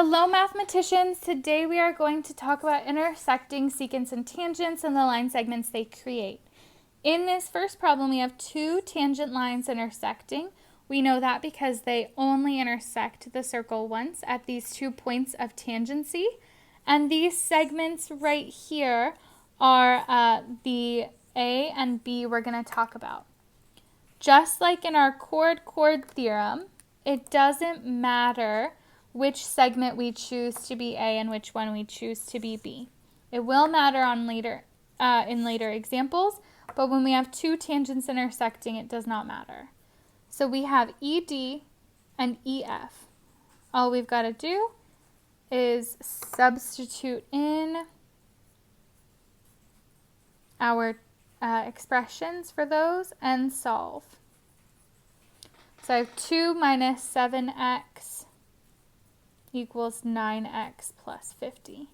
Hello mathematicians! Today we are going to talk about intersecting secants and tangents and the line segments they create. In this first problem we have two tangent lines intersecting. We know that because they only intersect the circle once at these 2 points of tangency. And these segments right here are the A and B we're going to talk about. Just like in our chord theorem, it doesn't matter which segment we choose to be A and which one we choose to be B. It will matter in later examples, but when we have two tangents intersecting, it does not matter. So we have ED and EF. All we've got to do is substitute in our expressions for those and solve. So I have 2 minus 7x equals 9x plus 50.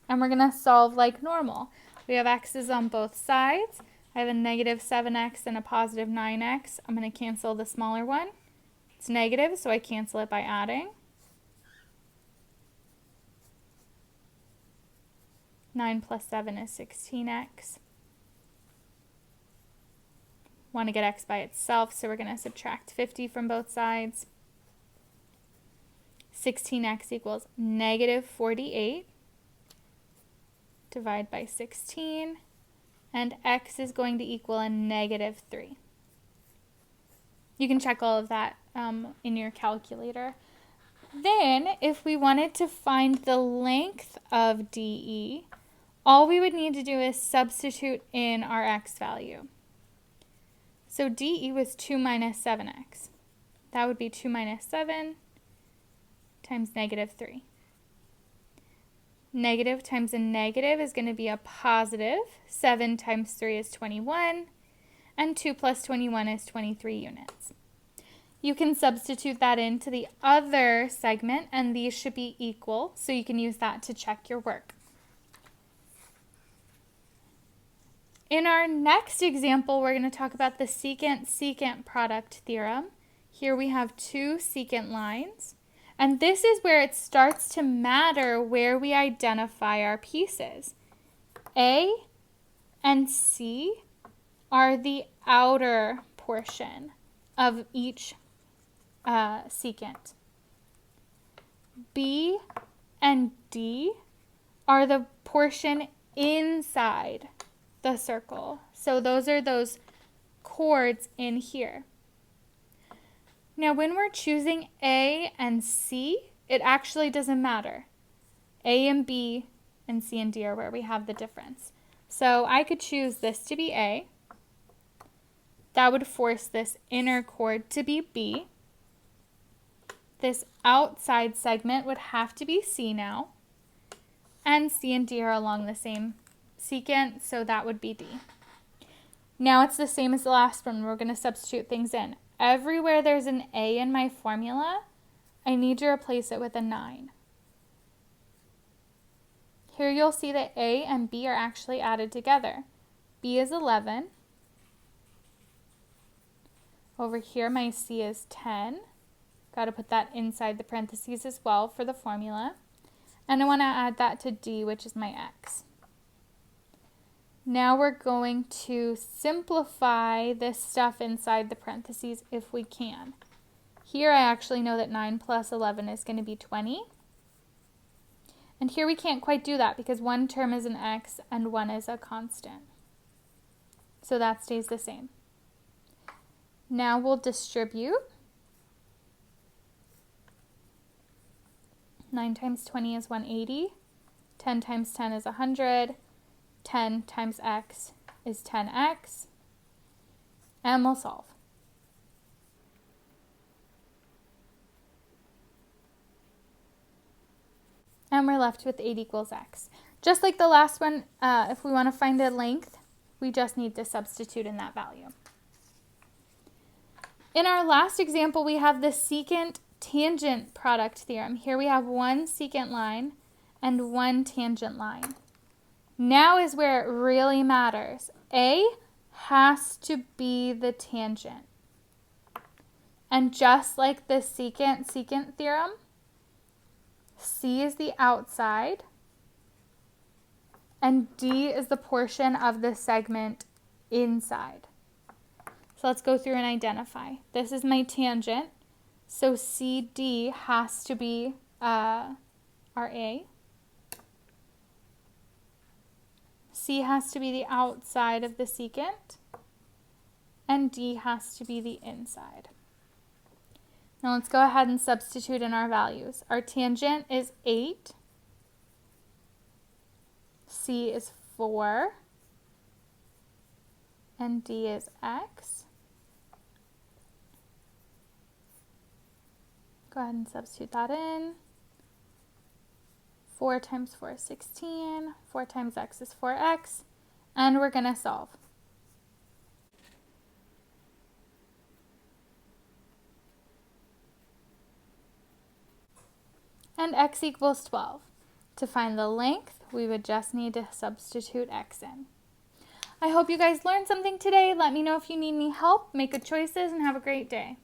And we're going to solve like normal. We have x's on both sides. I have a negative 7x and a positive 9x. I'm going to cancel the smaller one. It's negative, so I cancel it by adding. 9 plus 7 is 16x. Want to get x by itself, so we're going to subtract 50 from both sides. 16x equals negative 48. Divide by 16. And x is going to equal a negative 3. You can check all of that in your calculator. Then, if we wanted to find the length of DE, all we would need to do is substitute in our x value. So DE was 2 minus 7x. That would be 2 minus 7 times negative 3. Negative times a negative is going to be a positive. 7 times 3 is 21. And 2 plus 21 is 23 units. You can substitute that into the other segment, and these should be equal, so you can use that to check your work. In our next example, we're going to talk about the secant-secant product theorem. Here we have two secant lines, and this is where it starts to matter where we identify our pieces. A and C are the outer portion of each secant. B and D are the portion inside the circle. So those are those chords in here. Now when we're choosing A and C, it actually doesn't matter. A and B and C and D are where we have the difference. So I could choose this to be A. That would force this inner chord to be B. This outside segment would have to be C now. And C and D are along the same secant, so that would be D. Now it's the same as the last one. We're going to substitute things in. Everywhere there's an A in my formula, I need to replace it with a 9. Here you'll see that A and B are actually added together. B is 11. Over here my C is 10. Got to put that inside the parentheses as well for the formula. And I want to add that to D, which is my X. Now we're going to simplify this stuff inside the parentheses if we can. Here I actually know that 9 plus 11 is going to be 20. And here we can't quite do that because one term is an X and one is a constant. So that stays the same. Now we'll distribute. 9 times 20 is 180. 10 times 10 is 100. 10 times x is 10x. And we'll solve. And we're left with 8 equals x. Just like the last one, if we want to find a length, we just need to substitute in that value. In our last example, we have the secant-tangent product theorem. Here we have one secant line and one tangent line. Now is where it really matters. A has to be the tangent. And just like the secant-secant theorem, C is the outside, and D is the portion of the segment inside. So let's go through and identify. This is my tangent, so CD has to be our A. C has to be the outside of the secant, and D has to be the inside. Now let's go ahead and substitute in our values. Our tangent is 8, C is 4, and D is X. Go ahead and substitute that in. 4 times 4 is 16, 4 times X is 4X, and we're going to solve. And X equals 12. To find the length, we would just need to substitute X in. I hope you guys learned something today. Let me know if you need any help. Make good choices and have a great day.